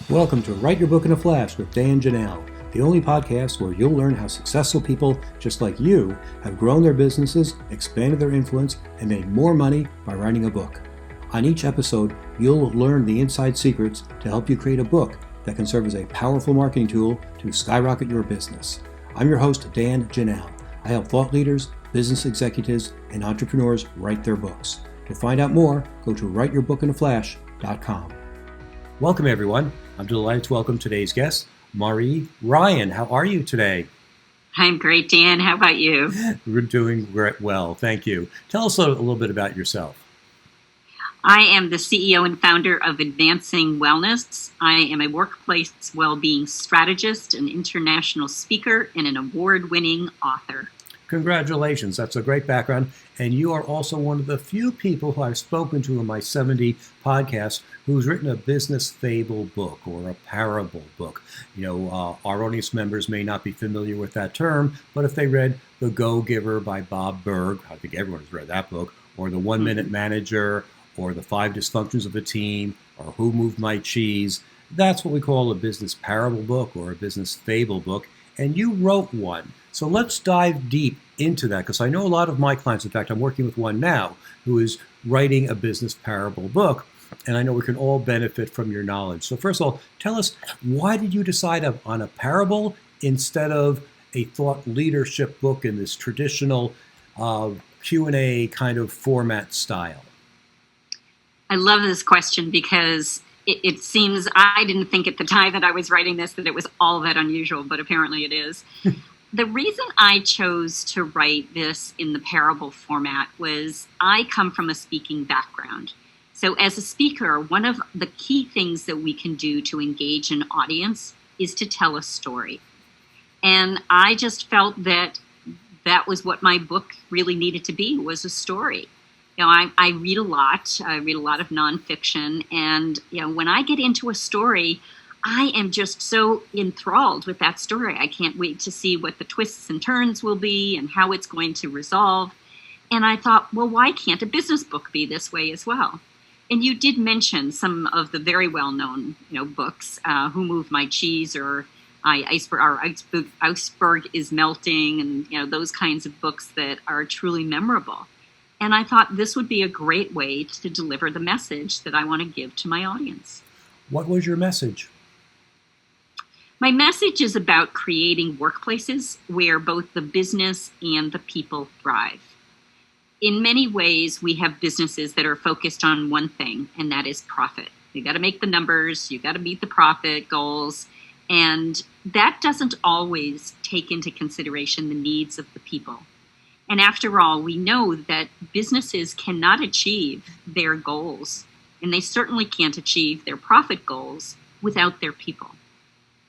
Welcome to Write Your Book in a Flash with Dan Janal, the only podcast where you'll learn how successful people just like you have grown their businesses, expanded their influence, and made more money by writing a book. On each episode, you'll learn the inside secrets to help you create a book that can serve as a powerful marketing tool to skyrocket your business. I'm your host, Dan Janal. I help thought leaders, business executives, and entrepreneurs write their books. To find out more, go to writeyourbookinaflash.com. Welcome, everyone. I'm delighted to welcome today's guest, Marie Ryan. How are you today? I'm great, Dan. How about you? We're doing well, thank you. Tell us a little bit about yourself. I am the CEO and founder of Advancing Wellness. I am a workplace well-being strategist, an international speaker, and an award-winning author. Congratulations. That's a great background. And you are also one of the few people who I've spoken to in my 70 podcasts who's written a business fable book or a parable book. Our audience members may not be familiar with that term, but if they read The Go-Giver by Bob Burg, I think everyone's read that book, or The 1 Minute Manager, or The 5 Dysfunctions of a Team, or Who Moved My Cheese, that's what we call a business parable book or a business fable book. And you wrote one. So let's dive deep into that, because I know a lot of my clients, in fact, I'm working with one now, who is writing a business parable book, and I know we can all benefit from your knowledge. So first of all, tell us, why did you decide on a parable instead of a thought leadership book in this traditional Q&A kind of format style? I love this question because it seems, I didn't think at the time that I was writing this that it was all that unusual, but apparently it is. The reason I chose to write this in the parable format was I come from a speaking background. So as a speaker, one of the key things that we can do to engage an audience is to tell a story. And I just felt that that was what my book really needed to be, was a story. I read a lot. I read a lot of nonfiction. And, when I get into a story, I am just so enthralled with that story. I can't wait to see what the twists and turns will be and how it's going to resolve. And I thought, well, why can't a business book be this way as well? And you did mention some of the very well-known, books, Who Moved My Cheese, or Iceberg is Melting, and, those kinds of books that are truly memorable. And I thought this would be a great way to deliver the message that I want to give to my audience. What was your message? My message is about creating workplaces where both the business and the people thrive. In many ways, we have businesses that are focused on one thing, and that is profit. You got to make the numbers, you got to meet the profit goals, and that doesn't always take into consideration the needs of the people. And after all, we know that businesses cannot achieve their goals, and they certainly can't achieve their profit goals without their people.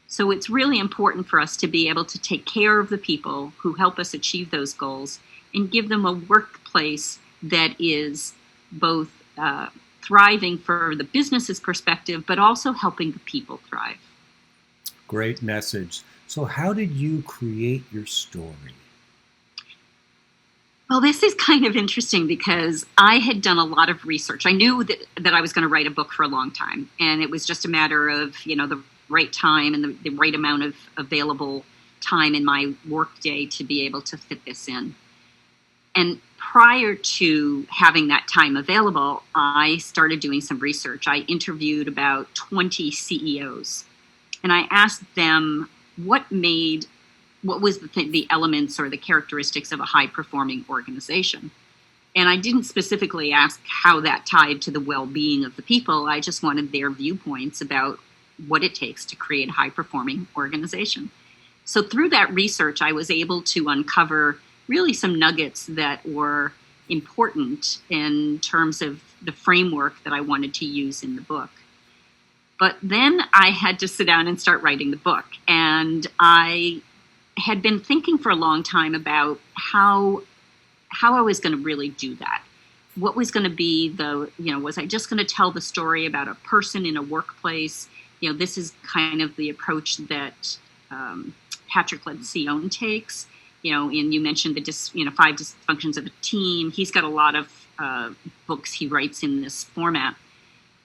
So it's really important for us to be able to take care of the people who help us achieve those goals and give them a workplace that is both thriving for the business's perspective, but also helping the people thrive. Great message. So how did you create your story? Well, this is kind of interesting because I had done a lot of research. I knew that I was going to write a book for a long time, and it was just a matter of, the right time and the right amount of available time in my workday to be able to fit this in. And prior to having that time available, I started doing some research. I interviewed about 20 CEOs, and I asked them what was the elements or the characteristics of a high-performing organization. And I didn't specifically ask how that tied to the well-being of the people. I just wanted their viewpoints about what it takes to create a high-performing organization. So through that research, I was able to uncover really some nuggets that were important in terms of the framework that I wanted to use in the book. But then I had to sit down and start writing the book. And I had been thinking for a long time about how I was going to really do that. What was going to be was I just going to tell the story about a person in a workplace? This is kind of the approach that Patrick Lencioni takes. And you mentioned the 5 Dysfunctions of a Team. He's got a lot of books he writes in this format.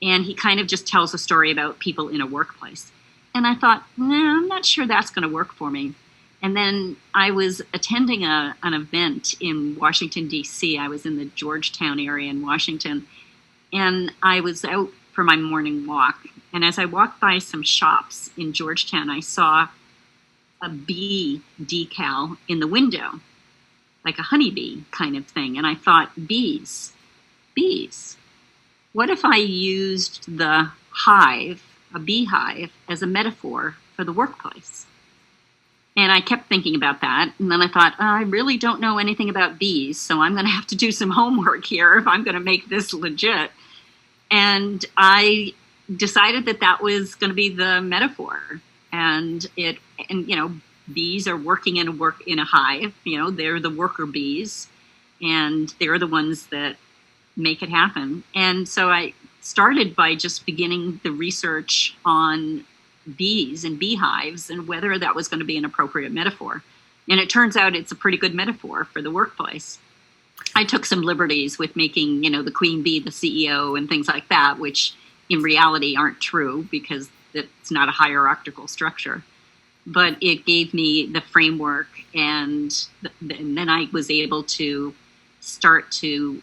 And he kind of just tells a story about people in a workplace. And I thought, nah, I'm not sure that's going to work for me. And then I was attending an event in Washington, D.C. I was in the Georgetown area in Washington. And I was out for my morning walk. And as I walked by some shops in Georgetown, I saw a bee decal in the window, like a honeybee kind of thing. And I thought, bees. What if I used the hive, a beehive, as a metaphor for the workplace? And I kept thinking about that. And then I thought, I really don't know anything about bees, so I'm going to have to do some homework here if I'm going to make this legit. And I decided that was going to be the metaphor. And bees are working in a hive. They're the worker bees, and they're the ones that make it happen. And so I started by just beginning the research on bees and beehives and whether that was going to be an appropriate metaphor. And it turns out it's a pretty good metaphor for the workplace. I took some liberties with making, the queen bee the CEO and things like that, which in reality aren't true because it's not a hierarchical structure. But it gave me the framework, and then I was able to start to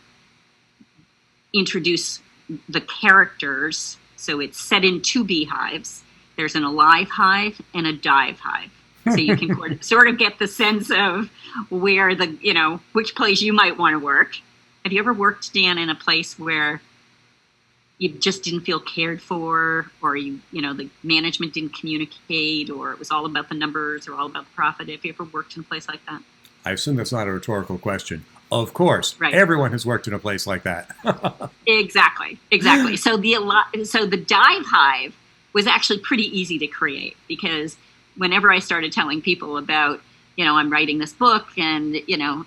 introduce the characters. So it's set in two beehives. There's an alive hive and a dive hive. So you can sort of get the sense of where which place you might want to work. Have you ever worked, Dan, in a place where you just didn't feel cared for, or the management didn't communicate, or it was all about the numbers or all about the profit? Have you ever worked in a place like that? I assume that's not a rhetorical question. Of course, right. Everyone has worked in a place like that. Exactly. So the dive hive was actually pretty easy to create, because whenever I started telling people about, I'm writing this book and,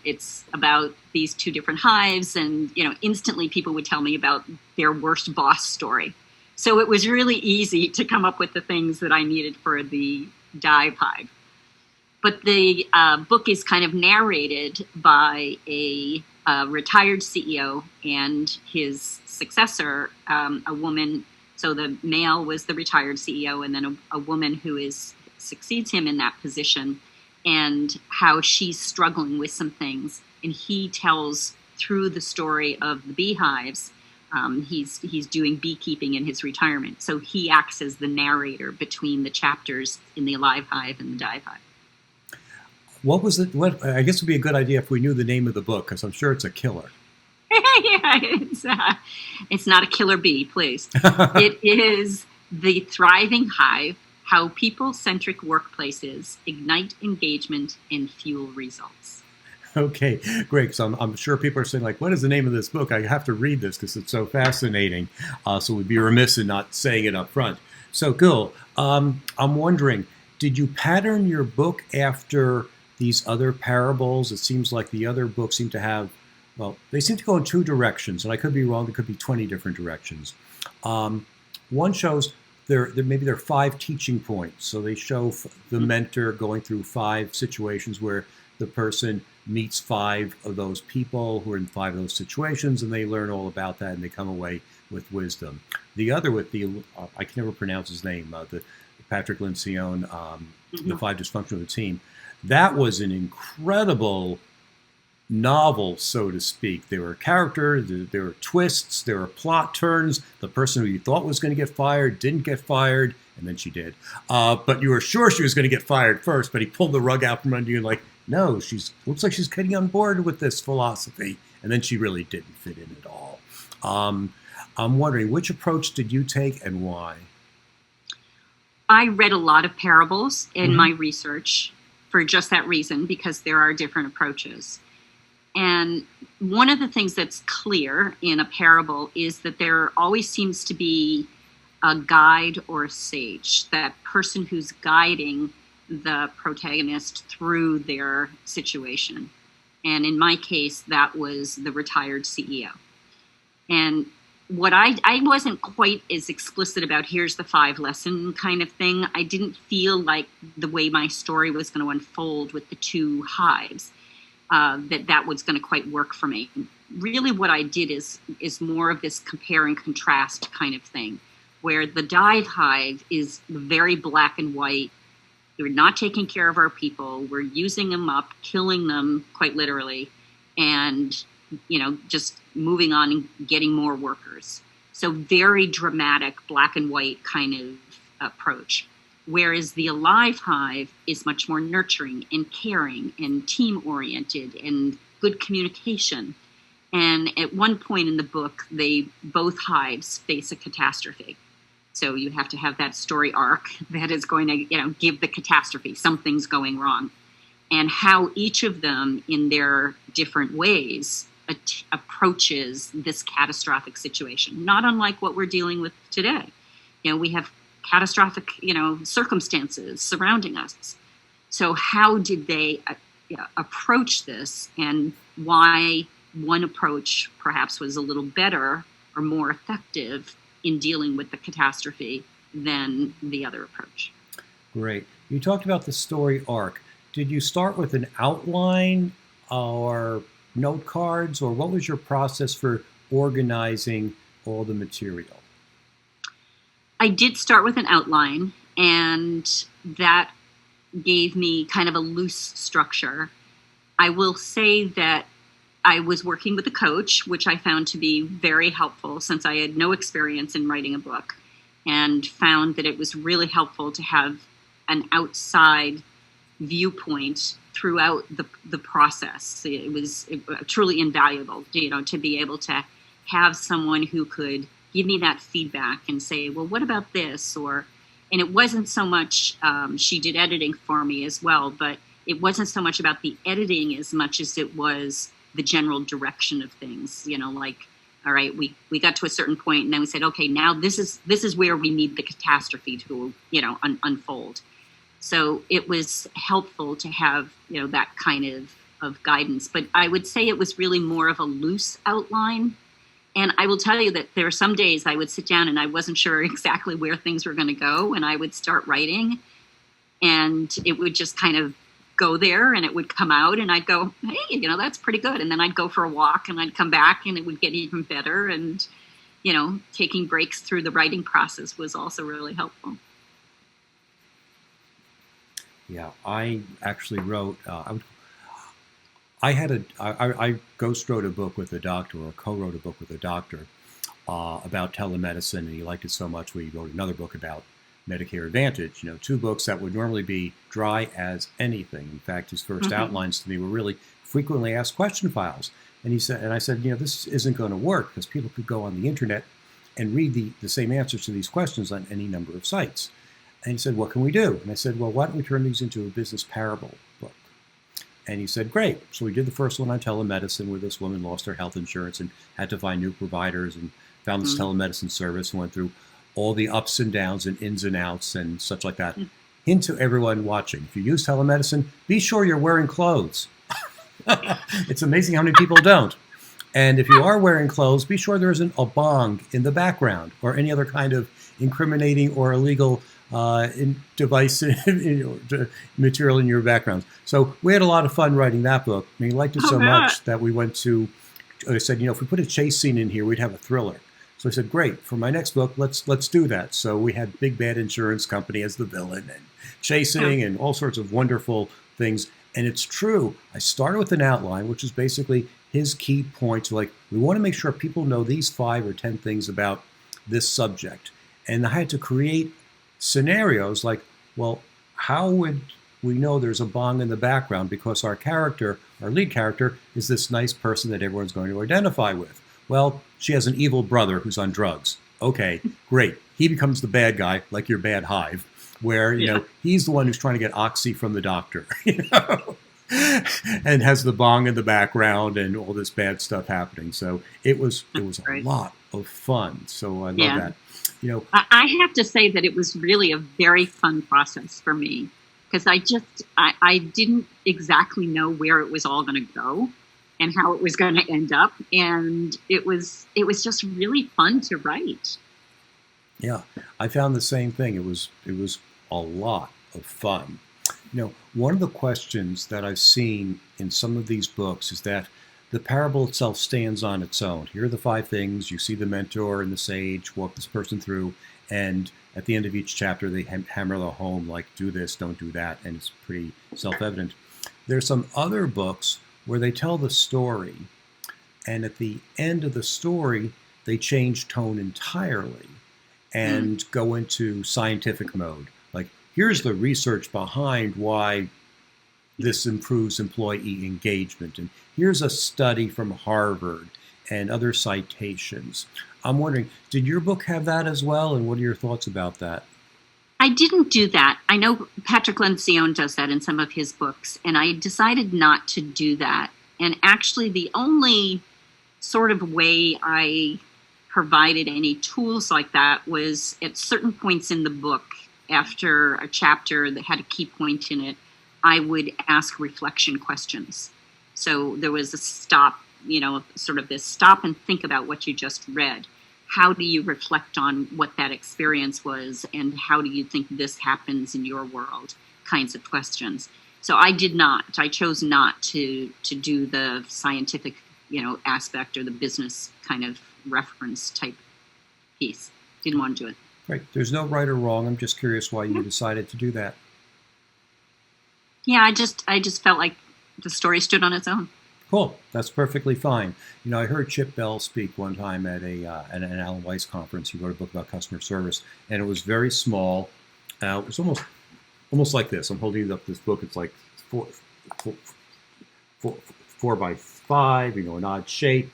it's about these two different hives, and, instantly people would tell me about their worst boss story. So it was really easy to come up with the things that I needed for the dive hive. But the book is kind of narrated by a retired CEO and his successor, a woman. So the male was the retired CEO, and then a woman who succeeds him in that position, and how she's struggling with some things. And he tells through the story of the beehives. He's doing beekeeping in his retirement. So he acts as the narrator between the chapters in the alive hive and the dive hive. What was it? What I guess it would be a good idea if we knew the name of the book, because I'm sure it's a killer. Yeah, it's not a killer bee, please. It is The Thriving Hive: How People-Centric Workplaces Ignite Engagement and Fuel Results. Okay, great. So I'm sure people are saying, like, what is the name of this book? I have to read this because it's so fascinating. So we'd be remiss in not saying it up front. So, Gil, I'm wondering, did you pattern your book after these other parables? It seems like the other books seem to have, they seem to go in two directions, and I could be wrong. There could be 20 different directions. One shows there are 5 teaching points. So they show the mentor going through 5 situations where the person meets 5 of those people who are in 5 of those situations, and they learn all about that, and they come away with wisdom. The other with the, I can never pronounce his name, the Patrick Lencioni, the 5 Dysfunctions of the Team. That was an incredible novel, so to speak. There were characters, there were twists, there were plot turns. The person who you thought was going to get fired didn't get fired, and then she did. But you were sure she was going to get fired first, but he pulled the rug out from under you and like, no, looks like she's getting on board with this philosophy. And then she really didn't fit in at all. I'm wondering, which approach did you take and why? I read a lot of parables in my research for just that reason, because there are different approaches. And one of the things that's clear in a parable is that there always seems to be a guide or a sage, that person who's guiding the protagonist through their situation. And in my case, that was the retired CEO. And what I wasn't quite as explicit about, here's the 5 lesson kind of thing. I didn't feel like the way my story was going to unfold with the 2 hives, that was going to quite work for me. really what I did is more of this compare and contrast kind of thing, where the Dive Hive is very black and white. We're not taking care of our people. We're using them up, killing them quite literally, and just moving on and getting more workers. So very dramatic black and white kind of approach. Whereas the Alive Hive is much more nurturing and caring and team-oriented and good communication. And at one point in the book, both hives face a catastrophe. So you have to have that story arc that is going to, give the catastrophe. Something's going wrong. And how each of them, in their different ways, approaches this catastrophic situation. Not unlike what we're dealing with today. We have catastrophic, circumstances surrounding us. So how did they approach this, and why one approach perhaps was a little better or more effective in dealing with the catastrophe than the other approach? Great. You talked about the story arc. Did you start with an outline or note cards, or what was your process for organizing all the material? I did start with an outline, and that gave me kind of a loose structure. I will say that I was working with a coach, which I found to be very helpful since I had no experience in writing a book, and found that it was really helpful to have an outside viewpoint throughout the process. It was truly invaluable, to be able to have someone who could give me that feedback and say, well, what about this? And it wasn't so much, she did editing for me as well, but it wasn't so much about the editing as much as it was the general direction of things. All right, we got to a certain point, and then we said, okay, now this is where we need the catastrophe to, unfold. So it was helpful to have, that kind of guidance. But I would say it was really more of a loose outline. And I will tell you that there are some days I would sit down and I wasn't sure exactly where things were going to go, and I would start writing, and it would just kind of go there, and it would come out, and I'd go, hey, that's pretty good. And then I'd go for a walk, and I'd come back, and it would get even better. And, taking breaks through the writing process was also really helpful. Yeah, I actually wrote, I ghost wrote a book with a doctor, or co-wrote a book with a doctor about telemedicine, and he liked it so much we wrote another book about Medicare Advantage. Two books that would normally be dry as anything. In fact, his first outlines to me were really frequently asked question files. And I said, this isn't going to work, because people could go on the internet and read the same answers to these questions on any number of sites. And he said, what can we do? And I said, well, why don't we turn these into a business parable book? And he said, great. So we did the first one on telemedicine, where this woman lost her health insurance and had to find new providers, and found this telemedicine service, and went through all the ups and downs and ins and outs and such like that. Hint to everyone watching: if you use telemedicine, be sure you're wearing clothes. It's amazing how many people don't. And if you are wearing clothes, be sure there isn't a bong in the background or any other kind of incriminating or illegal device material in your background. So we had a lot of fun writing that book. I mean, he liked it so much that we went to, I said, if we put a chase scene in here, we'd have a thriller. So I said, great, for my next book, let's do that. So we had Big Bad Insurance Company as the villain, and chasing and all sorts of wonderful things. And it's true. I started with an outline, which is basically his key points. Like, we want to make sure people know these 5 or 10 things about this subject. And I had to create scenarios like, well, how would we know there's a bong in the background? Because our lead character, is this nice person that everyone's going to identify with. Well, she has an evil brother who's on drugs. Okay, great. He becomes the bad guy, like your bad hive, where, he's the one who's trying to get oxy from the doctor, and has the bong in the background and all this bad stuff happening. So it was a lot of fun. So I love that. I have to say that it was really a very fun process for me, because I didn't exactly know where it was all going to go and how it was going to end up. And it was just really fun to write. Yeah, I found the same thing. It was a lot of fun. One of the questions that I've seen in some of these books is that the parable itself stands on its own. Here are the 5 things. You see the mentor and the sage walk this person through, and at the end of each chapter, they hammer the home, like, do this, don't do that, and it's pretty self-evident. There's some other books where they tell the story, and at the end of the story, they change tone entirely and go into scientific mode. Like, here's the research behind why this improves employee engagement, and here's a study from Harvard and other citations. I'm wondering, did your book have that as well, and what are your thoughts about that? I didn't do that. I know Patrick Lencioni does that in some of his books, and I decided not to do that. And actually, the only sort of way I provided any tools like that was at certain points in the book, after a chapter that had a key point in it, I would ask reflection questions. So there was a stop, sort of this stop and think about what you just read. How do you reflect on what that experience was, and how do you think this happens in your world? Kinds of questions. So I chose not to do the scientific, aspect or the business kind of reference type piece. Didn't want to do it. Right. There's no right or wrong. I'm just curious why you decided to do that. Yeah, I just felt like the story stood on its own. Cool. That's perfectly fine. I heard Chip Bell speak one time at an Alan Weiss conference. He wrote a book about customer service, and it was very small. It was almost like this. I'm holding up this book. It's like four by 5, an odd shape,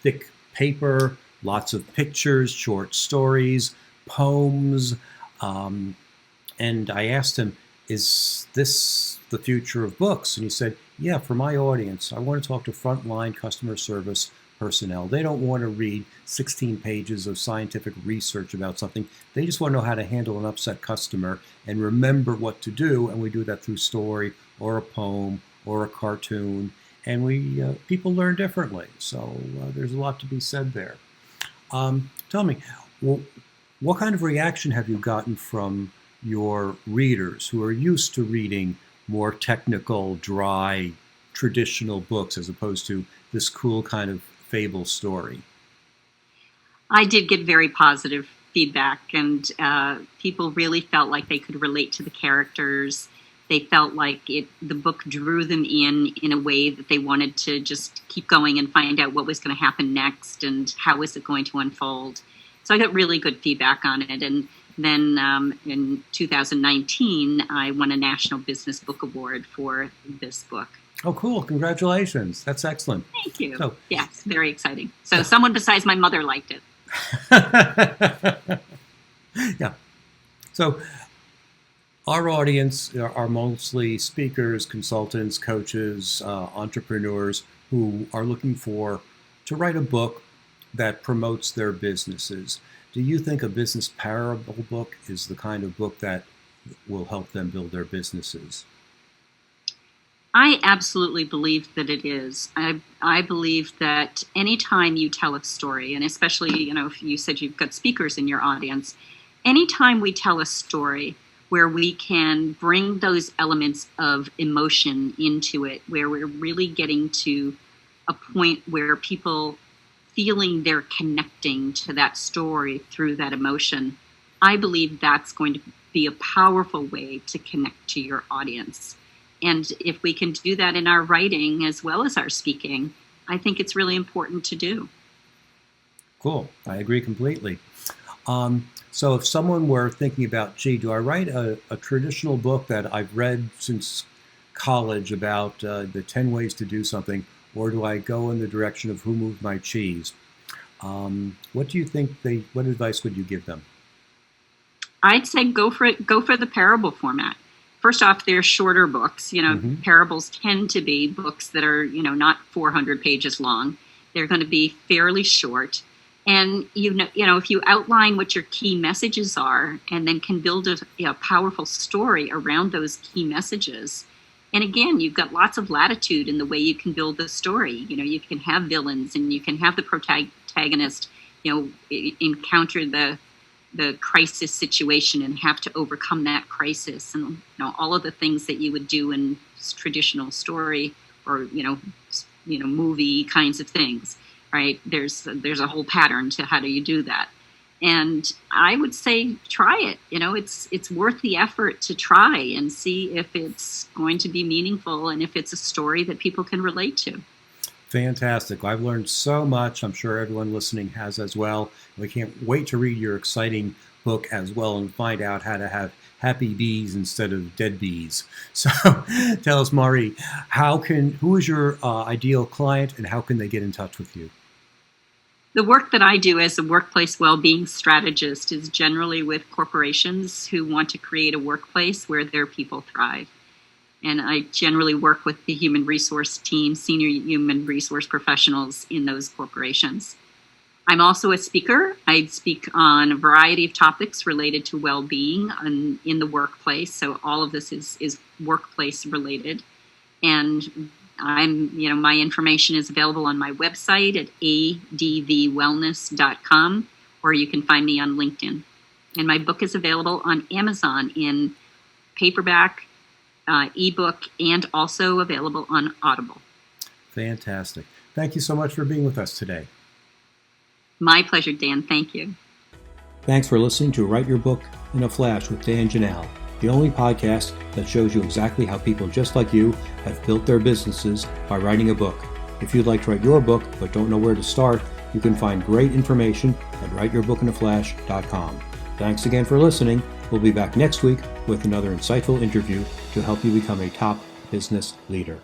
thick paper, lots of pictures, short stories, poems. And I asked him, is this the future of books? And he said, yeah, for my audience, I want to talk to frontline customer service personnel. They don't want to read 16 pages of scientific research about something. They just want to know how to handle an upset customer and remember what to do. And we do that through story or a poem or a cartoon. And people learn differently. So there's a lot to be said there. Tell me, what kind of reaction have you gotten from your readers who are used to reading more technical, dry, traditional books as opposed to this cool kind of fable story? I did get very positive feedback, and people really felt like they could relate to the characters. They felt like the book drew them in a way that they wanted to just keep going and find out what was going to happen next and how was it going to unfold. So I got really good feedback on it. And then in 2019, I won a National Business Book Award for this book. Oh, cool. Congratulations. That's excellent. Thank you. So, yes, very exciting. So someone besides my mother liked it. Yeah. So our audience are mostly speakers, consultants, coaches, entrepreneurs who are looking to write a book that promotes their businesses. Do you think a business parable book is the kind of book that will help them build their businesses? I absolutely believe that it is. I believe that anytime you tell a story, and especially, if you said you've got speakers in your audience, anytime we tell a story where we can bring those elements of emotion into it, where we're really getting to a point where people feeling they're connecting to that story through that emotion, I believe that's going to be a powerful way to connect to your audience. And if we can do that in our writing as well as our speaking, I think it's really important to do. Cool. I agree completely. So if someone were thinking about, do I write a traditional book that I've read since college about the 10 ways to do something, or do I go in the direction of Who Moved My Cheese? What do you think what advice would you give them? I'd say go for it. Go for the parable format. First off, they're shorter books. Parables tend to be books that are, not 400 pages long. They're going to be fairly short. And, if you outline what your key messages are and then can build a powerful story around those key messages. And again, you've got lots of latitude in the way you can build the story. You can have villains and you can have the protagonist, encounter the crisis situation and have to overcome that crisis, and all of the things that you would do in traditional story or movie kinds of things, right? There's a whole pattern to how do you do that. And I would say try it. It's worth the effort to try and see if it's going to be meaningful and if it's a story that people can relate to. Fantastic. I've learned so much. I'm sure everyone listening has as well. We can't wait to read your exciting book as well and find out how to have happy bees instead of dead bees. So tell us, Marie, who is your ideal client and how can they get in touch with you? The work that I do as a workplace well-being strategist is generally with corporations who want to create a workplace where their people thrive. And I generally work with the human resource team, senior human resource professionals in those corporations. I'm also a speaker. I speak on a variety of topics related to well-being in the workplace. So all of this is workplace related. And my information is available on my website at advwellness.com, or you can find me on LinkedIn. And my book is available on Amazon in paperback, ebook, and also available on Audible. Fantastic. Thank you so much for being with us today. My pleasure, Dan. Thank you. Thanks for listening to Write Your Book in a Flash with Dan Janal, the only podcast that shows you exactly how people just like you have built their businesses by writing a book. If you'd like to write your book but don't know where to start, you can find great information at writeyourbookinaflash.com. Thanks again for listening. We'll be back next week with another insightful interview to help you become a top business leader.